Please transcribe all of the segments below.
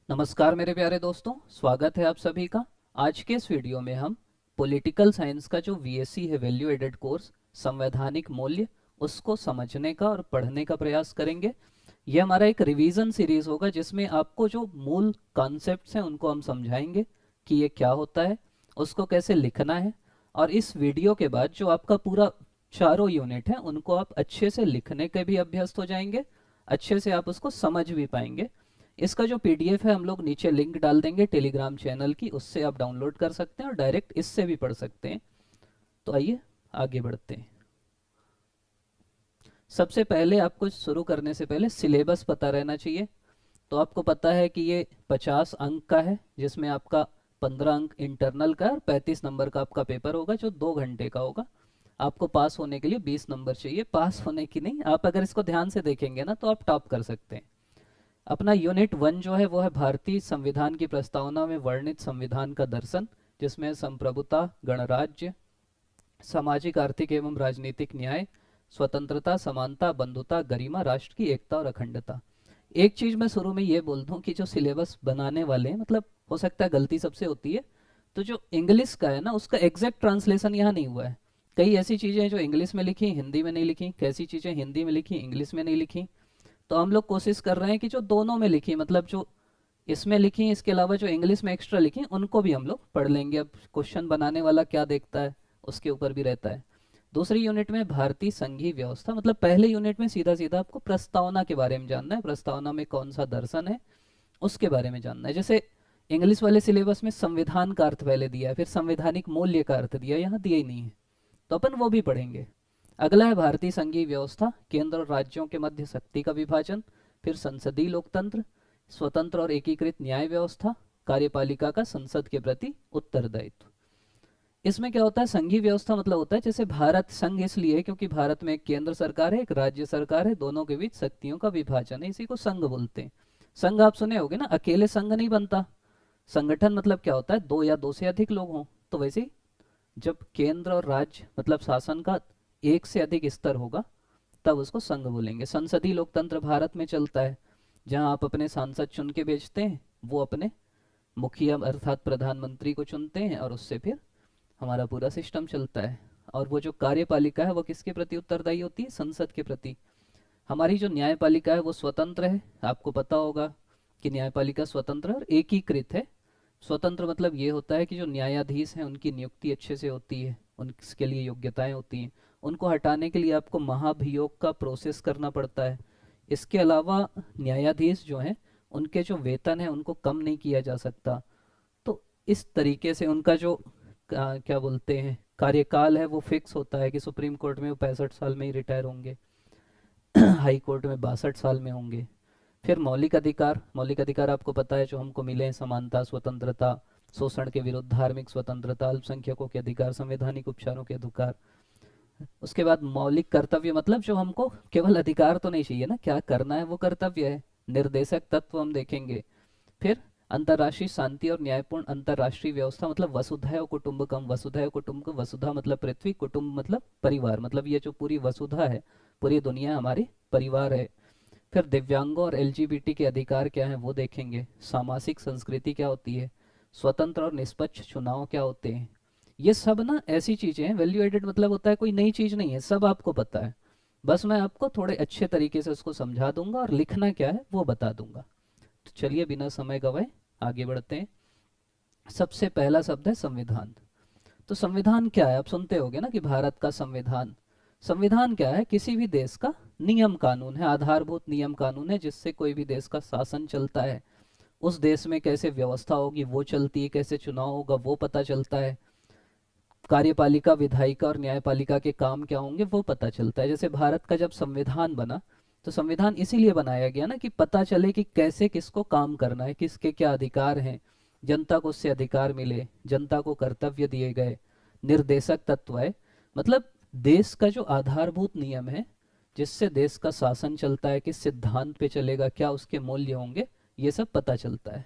नमस्कार मेरे प्यारे दोस्तों, स्वागत है आप सभी का। आज के इस वीडियो में हम पॉलिटिकल साइंस का जो वीएससी है, वैल्यू एडेड कोर्स, संवैधानिक मूल्य, उसको समझने का और पढ़ने का प्रयास करेंगे। यह हमारा एक रिवीजन सीरीज होगा जिसमें आपको जो मूल कॉन्सेप्ट्स हैं उनको हम समझाएंगे कि ये क्या होता है, उसको कैसे लिखना है। और इस वीडियो के बाद जो आपका पूरा चारों यूनिट है उनको आप अच्छे से लिखने के भी अभ्यस्त हो जाएंगे, अच्छे से आप उसको समझ भी पाएंगे। इसका जो पीडीएफ है हम लोग नीचे लिंक डाल देंगे टेलीग्राम चैनल की, उससे आप डाउनलोड कर सकते हैं और डायरेक्ट इससे भी पढ़ सकते हैं। तो आइए आगे बढ़ते हैं। सबसे पहले आपको शुरू करने से पहले सिलेबस पता रहना चाहिए। तो आपको पता है कि ये 50 अंक का है, जिसमें आपका 15 अंक इंटरनल का और 35 नंबर का आपका पेपर होगा जो 2 घंटे का होगा। आपको पास होने के लिए 20 नंबर चाहिए, पास होने की नहीं। आप अगर इसको ध्यान से देखेंगे ना तो आप टॉप कर सकते हैं। अपना यूनिट 1 जो है वो है भारतीय संविधान की प्रस्तावना में वर्णित संविधान का दर्शन, जिसमें संप्रभुता, गणराज्य, सामाजिक आर्थिक एवं राजनीतिक न्याय, स्वतंत्रता, समानता, बंधुता, गरिमा, राष्ट्र की एकता और अखंडता। एक चीज मैं शुरू में ये बोल दूं कि जो सिलेबस बनाने वाले हैं, मतलब हो सकता है गलती सबसे होती है, तो जो इंग्लिश का है ना उसका एग्जैक्ट ट्रांसलेशन यहाँ नहीं हुआ है। कई ऐसी चीजें हैं जो इंग्लिश में लिखी हिंदी में नहीं लिखी, कैसी चीजें हिंदी में लिखी इंग्लिश में नहीं लिखी। तो हम लोग कोशिश कर रहे हैं कि जो दोनों में लिखी, मतलब जो इसमें लिखी इसके अलावा जो इंग्लिश में एक्स्ट्रा लिखी उनको भी हम लोग पढ़ लेंगे। अब क्वेश्चन बनाने वाला क्या देखता है उसके ऊपर भी रहता है। दूसरी यूनिट में भारतीय संघीय व्यवस्था, मतलब पहले यूनिट में सीधा सीधा आपको प्रस्तावना के बारे में जानना है, प्रस्तावना में कौन सा दर्शन है उसके बारे में जानना है। जैसे इंग्लिश वाले सिलेबस में संविधान का अर्थ पहले दिया है, फिर संवैधानिक मूल्य का अर्थ दिया, यहाँ दिया ही नहीं है, तो अपन वो भी पढ़ेंगे। अगला है भारतीय संघीय व्यवस्था, केंद्र और राज्यों के मध्य शक्ति का विभाजन, फिर संसदीय लोकतंत्र, स्वतंत्र और एकीकृत न्याय व्यवस्था, कार्यपालिका का संसद के प्रति उत्तरदायित्व। इसमें क्या होता है, संघीय व्यवस्था मतलब होता है, जैसे भारत संघ इसलिए है क्योंकि भारत में एक केंद्र सरकार है, एक राज्य सरकार है, दोनों के बीच शक्तियों का विभाजन है, इसी को संघ बोलते हैं। संघ आप सुने होगे ना, अकेले संघ नहीं बनता। संगठन मतलब क्या होता है, दो या दो से अधिक लोग हों। तो वैसे ही जब केंद्र और राज्य मतलब शासन का एक से अधिक स्तर होगा तब उसको संघ बोलेंगे। संसदीय लोकतंत्र भारत में चलता है, जहां आप अपने सांसद चुन के भेजते हैं, वो अपने मुखिया अर्थात प्रधानमंत्री को चुनते हैं और उससे फिर हमारा पूरा सिस्टम चलता है। और वो जो कार्यपालिका है वो किसके प्रति उत्तरदायी होती है, संसद के प्रति। हमारी जो न्यायपालिका है वो स्वतंत्र है, आपको पता होगा कि न्यायपालिका स्वतंत्र और एकीकृत है। स्वतंत्र मतलब ये होता है कि जो न्यायाधीश हैं उनकी नियुक्ति अच्छे से होती है, उनके लिए योग्यताएं होती हैं। उनको हटाने के लिए आपको महाभियोग का प्रोसेस करना पड़ता है। इसके अलावा न्यायाधीश जो हैं उनके जो वेतन है उनको कम नहीं किया जा सकता। तो इस तरीके से उनका जो क्या बोलते हैं कार्यकाल है वो फिक्स होता है कि सुप्रीम कोर्ट में वो 65 साल में ही रिटायर होंगे, हाई कोर्ट में 62 साल में होंगे। फिर मौलिक अधिकार, मौलिक अधिकार आपको पता है जो हमको मिले हैं, समानता, स्वतंत्रता, शोषण के विरुद्ध धार्मिक स्वतंत्रता, अल्पसंख्यकों के अधिकार, संवैधानिक उपचारों के अधिकार। उसके बाद मौलिक कर्तव्य, मतलब जो हमको केवल अधिकार तो नहीं चाहिए ना, क्या करना है वो कर्तव्य है। निर्देशक तत्व हम देखेंगे। फिर अंतर्राष्ट्रीय शांति और न्यायपूर्ण अंतर्राष्ट्रीय व्यवस्था, मतलब वसुधैव कुटुंबकम, वसुधैव कुटुंबकम, वसुधा मतलब पृथ्वी, कुटुंब मतलब परिवार, मतलब ये जो पूरी वसुधा है, पूरी दुनिया हमारी परिवार है। फिर दिव्यांगों और एलजीबीटी के अधिकार क्या हैं वो देखेंगे। सामाजिक संस्कृति क्या होती है, स्वतंत्र और निष्पक्ष चुनाव क्या होते हैं। ये सब ना ऐसी चीजें हैं, वैल्यू एडेड मतलब होता है कोई नई चीज नहीं है, सब आपको पता है। बस मैं आपको थोड़े अच्छे तरीके से उसको समझा दूंगा और लिखना क्या है वो बता दूंगा। तो चलिए बिना समय गवाए आगे बढ़ते हैं। सबसे पहला शब्द है संविधान। तो संविधान क्या है, आप सुनते होंगे ना कि भारत का संविधान। संविधान क्या है, किसी भी देश का नियम कानून है, आधारभूत नियम कानून है जिससे कोई भी देश का शासन चलता है। उस देश में कैसे व्यवस्था होगी वो चलती है, कैसे चुनाव होगा वो पता चलता है, कार्यपालिका, विधायिका और न्यायपालिका के काम क्या होंगे वो पता चलता है। जैसे भारत का जब संविधान बना तो संविधान इसीलिए बनाया गया ना कि पता चले कि कैसे किसको काम करना है, किसके क्या अधिकार हैं, जनता को उससे अधिकार मिले, जनता को कर्तव्य दिए गए। निर्देशक तत्व है, मतलब देश का जो आधारभूत नियम है जिससे देश का शासन चलता है, किस सिद्धांत पे चलेगा, क्या उसके मूल्य होंगे, ये सब पता चलता है।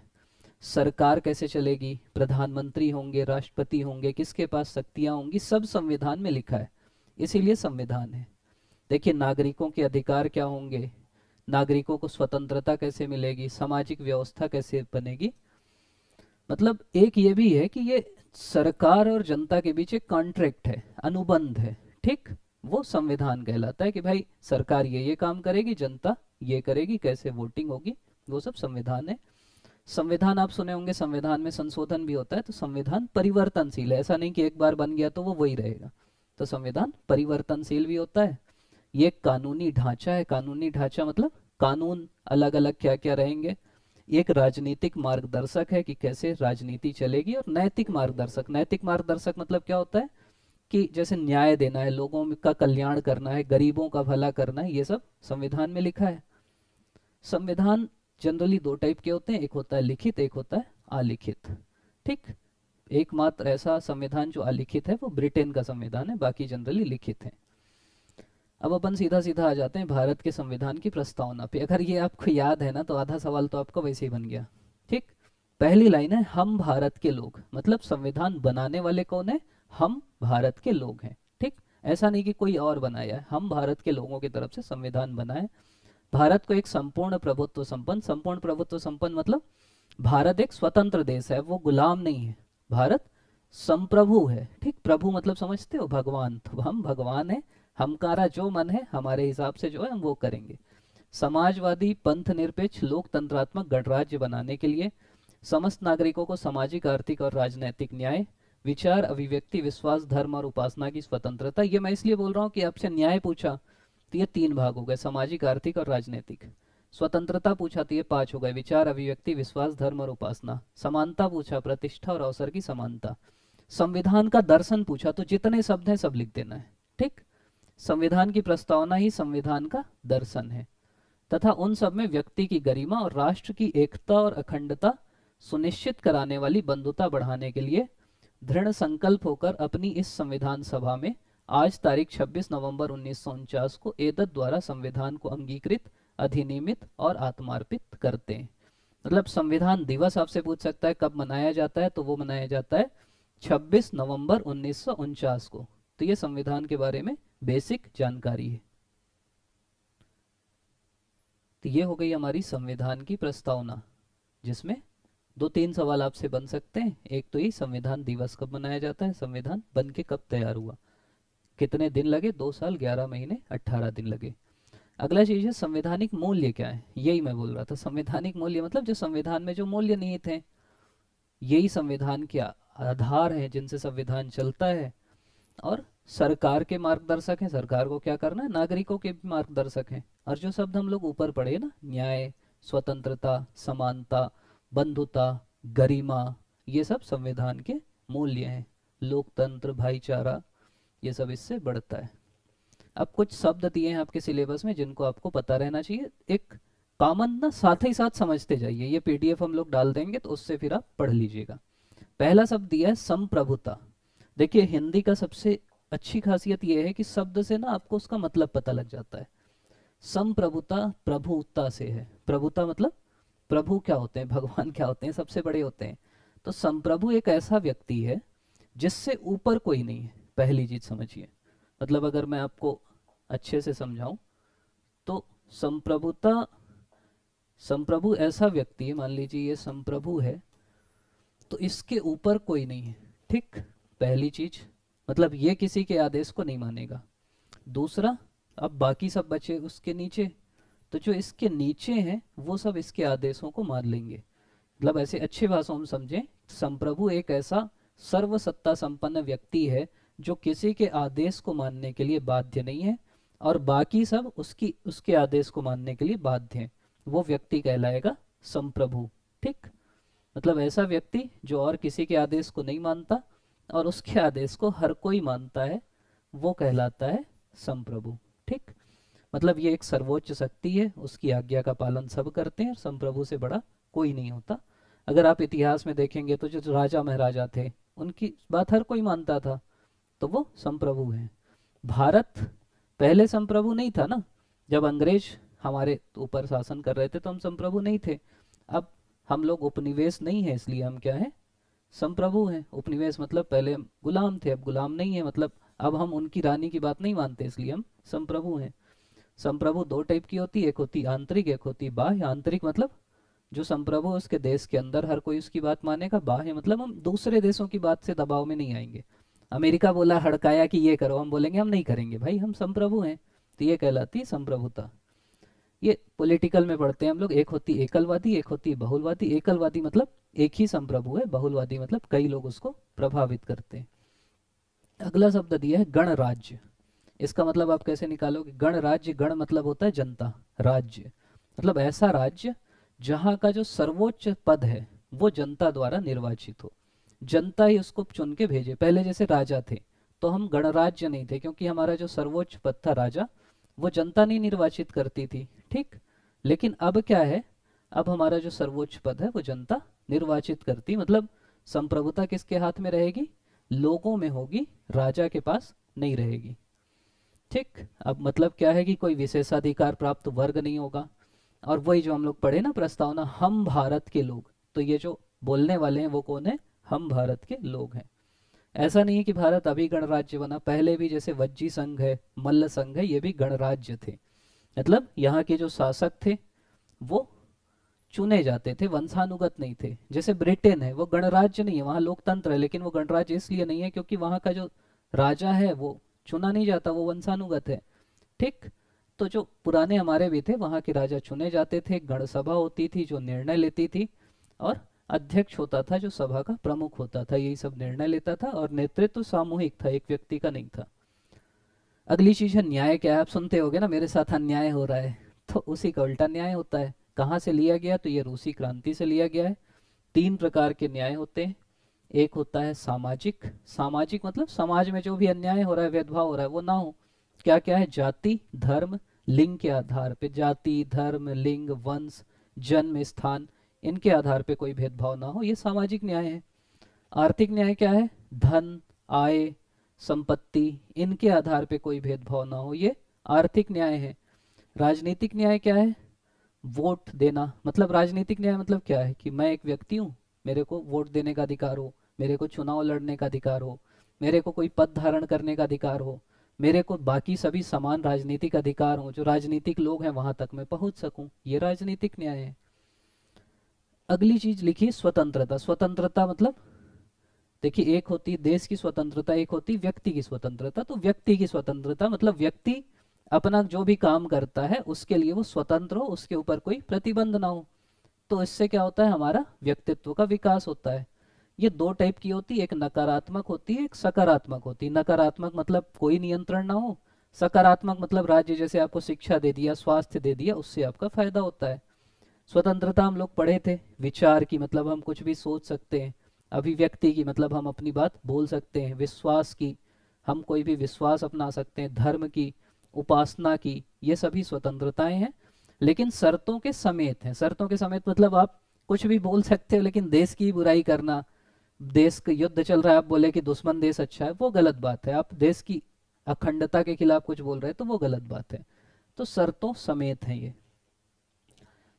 सरकार कैसे चलेगी, प्रधानमंत्री होंगे, राष्ट्रपति होंगे, किसके पास शक्तियां होंगी, सब संविधान में लिखा है, इसीलिए संविधान है। देखिए नागरिकों के अधिकार क्या होंगे, नागरिकों को स्वतंत्रता कैसे मिलेगी, सामाजिक व्यवस्था कैसे बनेगी। मतलब एक ये भी है कि ये सरकार और जनता के बीच एक कॉन्ट्रैक्ट है, अनुबंध है, ठीक। वो संविधान कहलाता है कि भाई सरकार ये काम करेगी, जनता ये करेगी, कैसे वोटिंग होगी, वो सब संविधान है। संविधान आप सुने होंगे, संविधान में संशोधन भी होता है, तो संविधान परिवर्तनशील है, ऐसा नहीं कि एक बार बन गया तो वो वही रहेगा। तो संविधान परिवर्तनशील भी होता है। ये एक कानूनी ढांचा है। कानूनी ढांचा मतलब कानून अलग अलग क्या क्या रहेंगे। एक राजनीतिक मार्गदर्शक है कि कैसे राजनीति चलेगी, और नैतिक मार्गदर्शक। नैतिक मार्गदर्शक मतलब क्या होता है कि जैसे न्याय देना है, लोगों का कल्याण करना है, गरीबों का भला करना है, ये सब संविधान में लिखा है। संविधान जनरली दो टाइप के होते हैं, एक होता है लिखित, एक होता है अलिखित, ठीक। एकमात्र ऐसा संविधान जो अलिखित है वो ब्रिटेन का संविधान है, बाकी जनरली लिखित है। अब अपन सीधा सीधा आ जाते हैं भारत के संविधान की प्रस्तावना पे। अगर ये आपको याद है ना, तो आधा सवाल तो आपका वैसे ही बन गया, ठीक। पहली लाइन है हम भारत के लोग, मतलब संविधान बनाने वाले कौन है, हम भारत के लोग हैं, ठीक। ऐसा नहीं कि कोई और बनाया है, हम भारत के लोगों की तरफ से संविधान बना है। भारत को एक संपूर्ण प्रभुत्व संपन्न, संपूर्ण प्रभुत्व संपन्न मतलब भारत एक स्वतंत्र देश है, वो गुलाम नहीं है। भारत संप्रभु है, ठीक। प्रभु मतलब समझते हो, भगवान। तो हम भगवान है, हमारा जो मन है हमारे हिसाब से जो है हम वो करेंगे। समाजवादी, पंथ निरपेक्ष, लोकतंत्रात्मक गणराज्य बनाने के लिए समस्त नागरिकों को सामाजिक, आर्थिक और राजनैतिक न्याय, विचार, अभिव्यक्ति, विश्वास, धर्म और उपासना की स्वतंत्रता। ये मैं इसलिए बोल रहा हूँ कि आपसे न्याय पूछा तो ये 3 भाग हो गए, सामाजिक, आर्थिक और राजनीतिक। स्वतंत्रता पूछा तो ये 5 हो गए, विचार, अभिव्यक्ति, विश्वास, धर्म और उपासना। समानता पूछा, प्रतिष्ठा और अवसर की समानता। संविधान का दर्शन पूछा तो जितने शब्द हैं सब लिख देना है, ठीक। संविधान की प्रस्तावना ही संविधान का दर्शन है, तथा उन सब में व्यक्ति की गरिमा और राष्ट्र की एकता और अखंडता सुनिश्चित कराने वाली बंधुता बढ़ाने के लिए दृढ़ संकल्प होकर अपनी इस संविधान सभा में आज तारीख 26 नवंबर 1949 को एतद द्वारा संविधान को अंगीकृत, अधिनियमित और आत्मार्पित करते हैं। मतलब संविधान दिवस आपसे पूछ सकता है कब मनाया जाता है, तो वो मनाया जाता है 26 नवंबर 1949 को। तो ये संविधान के बारे में बेसिक जानकारी है। तो ये हो गई हमारी संविधान की प्रस्तावना, जिसमें 2-3 सवाल आपसे बन सकते हैं। एक तो ये संविधान दिवस कब मनाया जाता है, संविधान बन के कब तैयार हुआ, कितने दिन लगे, 2 साल 11 महीने 18 दिन लगे। अगला चीज है संवैधानिक मूल्य क्या है, यही मैं बोल रहा था। संवैधानिक मूल्य मतलब जो संविधान में जो मूल्य निहित हैं, यही संविधान के आधार हैं जिनसे संविधान चलता है। और सरकार के मार्गदर्शक हैं, सरकार को क्या करना है, नागरिकों के भी मार्गदर्शक हैं। और जो शब्द हम लोग ऊपर पढ़े ना, न्याय, स्वतंत्रता, समानता, बंधुता, गरिमा, ये सब संविधान के मूल्य हैं। लोकतंत्र, भाईचारा, ये सब इससे बढ़ता है। अब कुछ शब्द दिए हैं आपके सिलेबस में जिनको आपको पता रहना चाहिए, एक कॉमन ना, साथ ही साथ समझते जाइए। ये पीडीएफ हम लोग डाल देंगे तो उससे फिर आप पढ़ लीजिएगा। पहला शब्द दिया है संप्रभुता। देखिए हिंदी का सबसे अच्छी खासियत यह है कि शब्द से ना आपको उसका मतलब पता लग जाता है। संप्रभुता प्रभुता से है। प्रभुता मतलब प्रभु क्या होते हैं, भगवान क्या होते हैं, सबसे बड़े होते हैं। तो संप्रभु एक ऐसा व्यक्ति है जिससे ऊपर कोई नहीं है, पहली चीज समझिए। मतलब अगर मैं आपको अच्छे से समझाऊं तो संप्रभुता, संप्रभु ऐसा व्यक्ति है, मान लीजिए ये संप्रभु है तो इसके ऊपर कोई नहीं है, ठीक। पहली चीज मतलब ये किसी के आदेश को नहीं मानेगा। दूसरा, अब बाकी सब बचे उसके नीचे, तो जो इसके नीचे हैं वो सब इसके आदेशों को मान लेंगे। मतलब ऐसे अच्छी भाषा में समझें, संप्रभु एक ऐसा सर्वसत्ता संपन्न व्यक्ति है जो किसी के आदेश को मानने के लिए बाध्य नहीं है, और बाकी सब उसके आदेश को मानने के लिए बाध्य हैं। वो व्यक्ति कहलाएगा संप्रभु, ठीक। मतलब ऐसा व्यक्ति जो और किसी के आदेश को नहीं मानता और उसके आदेश को हर कोई मानता है, वो कहलाता है संप्रभु, ठीक। मतलब ये एक सर्वोच्च शक्ति है, उसकी आज्ञा का पालन सब करते हैं, संप्रभु से बड़ा कोई नहीं होता। अगर आप इतिहास में देखेंगे तो जो राजा महाराजा थे उनकी बात हर कोई मानता था, तो वो संप्रभु हैं। भारत पहले संप्रभु नहीं था ना, जब अंग्रेज हमारे ऊपर शासन कर रहे थे तो हम संप्रभु नहीं थे। अब हम लोग उपनिवेश नहीं है, इसलिए हम क्या है, संप्रभु हैं। उपनिवेश मतलब पहले हम गुलाम थे, अब गुलाम नहीं है, मतलब अब हम उनकी रानी की बात नहीं मानते, इसलिए हम संप्रभु हैं। संप्रभु दो टाइप की होती है, एक होती आंतरिक, एक होती बाह्य। आंतरिक मतलब जो संप्रभु है उसके देश के अंदर हर कोई उसकी बात मानेगा। बाह्य मतलब हम दूसरे देशों की बात से दबाव में नहीं आएंगे। अमेरिका बोला, हड़काया कि ये करो, हम बोलेंगे हम नहीं करेंगे, भाई हम संप्रभु हैं। तो ये कहलाती है संप्रभुता। ये पॉलिटिकल में पढ़ते हैं हम लोग। एक होती एकलवादी, एक होती बहुलवादी। एकलवादी मतलब एक ही संप्रभु है, बहुलवादी मतलब कई लोग उसको प्रभावित करते हैं। अगला शब्द दिया है गणराज्य। इसका मतलब आप कैसे निकालोगे? गणराज्य, गण मतलब होता है जनता, राज्य मतलब ऐसा राज्य जहाँ का जो सर्वोच्च पद है वो जनता द्वारा निर्वाचित हो, जनता ही उसको चुन के भेजे। पहले जैसे राजा थे तो हम गणराज्य नहीं थे, क्योंकि हमारा जो सर्वोच्च पद था राजा, वो जनता नहीं निर्वाचित करती थी, ठीक। लेकिन अब क्या है, अब हमारा जो सर्वोच्च पद है वो जनता निर्वाचित करती, मतलब संप्रभुता किसके हाथ में रहेगी? लोगों में होगी, राजा के पास नहीं रहेगी, ठीक। अब मतलब क्या है कि कोई विशेषाधिकार प्राप्त वर्ग नहीं होगा। और वही जो हम लोग पढ़े ना प्रस्तावना, हम भारत के लोग, तो ये जो बोलने वाले हैं वो कौन है? हम भारत के लोग हैं। ऐसा नहीं है कि भारत अभी गणराज्य बना, पहले भी जैसे वज्जी संघ है, मल्ल संघ है, ये भी गणराज्य थे। मतलब यहाँ के जो शासक थे वो चुने जाते थे, वंशानुगत नहीं थे। जैसे ब्रिटेन है, वो गणराज्य नहीं है, वहाँ लोकतंत्र है, लेकिन वो गणराज्य इसलिए नहीं है क्योंकि वहाँ का जो राजा है वो चुना नहीं जाता, वो वंशानुगत है, ठीक। तो जो पुराने हमारे भी थे, वहाँ के राजा चुने जाते थे, गणसभा होती थी जो निर्णय लेती थी, और अध्यक्ष होता था जो सभा का प्रमुख होता था, यही सब निर्णय लेता था, और नेतृत्व सामूहिक था, एक व्यक्ति का नहीं था। अगली चीज है न्याय। क्या है? आप सुनते होगे ना, मेरे साथ अन्याय हो रहा है, तो उसी का उल्टा न्याय होता है। कहाँ से लिया गया? तो ये रूसी क्रांति से लिया गया है। तीन प्रकार के न्याय होते हैं। एक होता है सामाजिक। सामाजिक मतलब समाज में जो भी अन्याय हो रहा है, भेदभाव हो रहा है, वो ना हो। क्या क्या है? जाति, धर्म, लिंग के आधार पे, जाति, धर्म, लिंग, वंश, जन्म स्थान, इनके आधार पे कोई भेदभाव ना हो, ये सामाजिक न्याय है। आर्थिक न्याय क्या है? धन, आय, संपत्ति, इनके आधार पे कोई भेदभाव ना हो, ये आर्थिक न्याय है। राजनीतिक न्याय क्या है? वोट देना। मतलब राजनीतिक न्याय मतलब क्या है कि मैं एक व्यक्ति हूँ, मेरे को वोट देने का अधिकार हो, मेरे को चुनाव लड़ने का अधिकार हो, मेरे को कोई पद धारण करने का अधिकार हो, मेरे को बाकी सभी समान राजनीतिक अधिकार हो, जो राजनीतिक लोग हैं वहां तक मैं पहुंच सकूं, ये राजनीतिक न्याय है। अगली चीज लिखी स्वतंत्रता। स्वतंत्रता मतलब देखिए, एक होती देश की स्वतंत्रता, एक होती व्यक्ति की स्वतंत्रता। तो व्यक्ति की स्वतंत्रता मतलब व्यक्ति अपना जो भी काम करता है उसके लिए वो स्वतंत्र हो, उसके ऊपर कोई प्रतिबंध ना हो। तो इससे क्या होता है? हमारा व्यक्तित्व का विकास होता है। ये दो टाइप की होती है, एक नकारात्मक होती है, एक सकारात्मक होती है। नकारात्मक मतलब कोई नियंत्रण ना हो, सकारात्मक मतलब राज्य जैसे आपको शिक्षा दे दिया, स्वास्थ्य दे दिया, उससे आपका फायदा होता है। स्वतंत्रता हम लोग पढ़े थे, विचार की मतलब हम कुछ भी सोच सकते हैं, अभिव्यक्ति की मतलब हम अपनी बात बोल सकते हैं, विश्वास की हम कोई भी विश्वास अपना सकते हैं, धर्म की, उपासना की, ये सभी स्वतंत्रताएं हैं, लेकिन शर्तों के समेत हैं। शर्तों के समेत मतलब आप कुछ भी बोल सकते हो, लेकिन देश की बुराई करना, देश का युद्ध चल रहा है, आप बोले कि दुश्मन देश अच्छा है, वो गलत बात है। आप देश की अखंडता के खिलाफ कुछ बोल रहे हैं तो वो गलत बात है। तो शर्तों समेत है ये।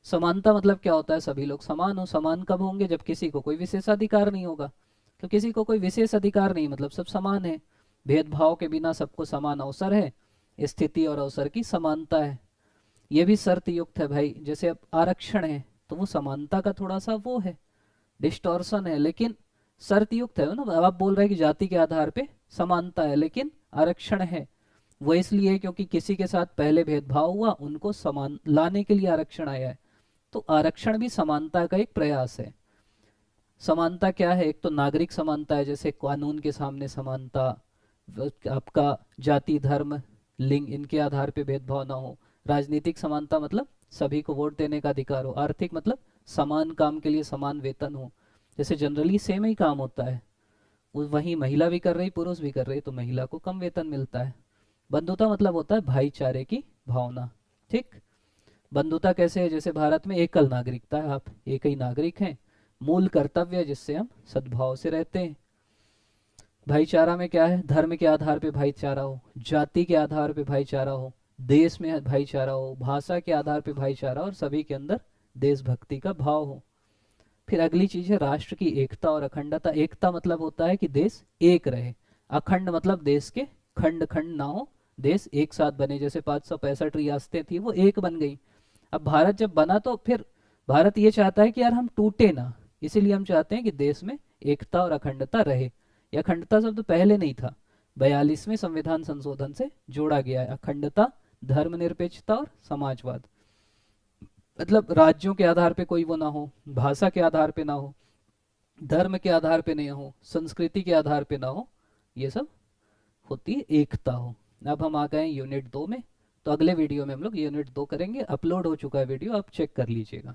समानता मतलब क्या होता है? सभी लोग समान हो। समान कब होंगे? जब किसी को कोई विशेषाधिकार नहीं होगा। तो किसी को कोई विशेष अधिकार नहीं, मतलब सब समान है, भेदभाव के बिना सबको समान अवसर है, स्थिति और अवसर की समानता है। ये भी शर्त युक्त है भाई। जैसे अब आरक्षण है तो वो समानता का थोड़ा सा वो है, डिस्टॉर्शन है, लेकिन शर्त युक्त है ना। अब आप बोल रहे हैं कि जाति के आधार पे समानता है, लेकिन आरक्षण है, वो इसलिए क्योंकि किसी के साथ पहले भेदभाव हुआ, उनको समान लाने के लिए आरक्षण आया है। तो आरक्षण भी समानता का एक प्रयास है। समानता क्या है? एक तो नागरिक समानता है, जैसे कानून के सामने समानता, आपका जाति, धर्म, लिंग, इनके आधार पे भेदभाव ना हो। राजनीतिक समानता मतलब सभी को वोट देने का अधिकार हो। आर्थिक मतलब समान काम के लिए समान वेतन हो, जैसे जनरली सेम ही काम होता है, वहीं महिला भी कर रही, पुरुष भी कर रही, तो महिला को कम वेतन मिलता है। बंधुता मतलब होता है भाईचारे की भावना, ठीक। बंधुता कैसे है? जैसे भारत में एकल नागरिकता है, आप एक ही नागरिक हैं। मूल कर्तव्य जिससे हम सद्भाव से रहते हैं। भाईचारा में क्या है? धर्म के आधार पे भाईचारा हो, जाति के आधार पे भाईचारा हो, देश में भाईचारा हो, भाषा के आधार पे भाईचारा, और सभी के अंदर देशभक्ति का भाव हो। फिर अगली चीज है राष्ट्र की एकता और अखंडता। एकता मतलब होता है कि देश एक रहे, अखंड मतलब देश के खंड खंड ना हो, देश एक साथ बने, जैसे 565 रियासतें थी वो एक बन गई। अब भारत जब बना तो फिर भारत ये चाहता है कि यार हम टूटे ना, इसीलिए हम चाहते हैं कि देश में एकता और अखंडता रहे। यह अखंडता शब्द पहले नहीं था, 42वें संविधान संशोधन से जोड़ा गया है। अखंडता, धर्मनिरपेक्षता और समाजवाद, मतलब राज्यों के आधार पे कोई वो ना हो, भाषा के आधार पे ना हो, धर्म के आधार पे नहीं हो, संस्कृति के आधार पे ना हो, ये सब होती है एकता हो। अब हम आ गए हैं यूनिट 2 में। तो अगले वीडियो में हम लोग यूनिट 2 करेंगे, अपलोड हो चुका है वीडियो, आप चेक कर लीजिएगा।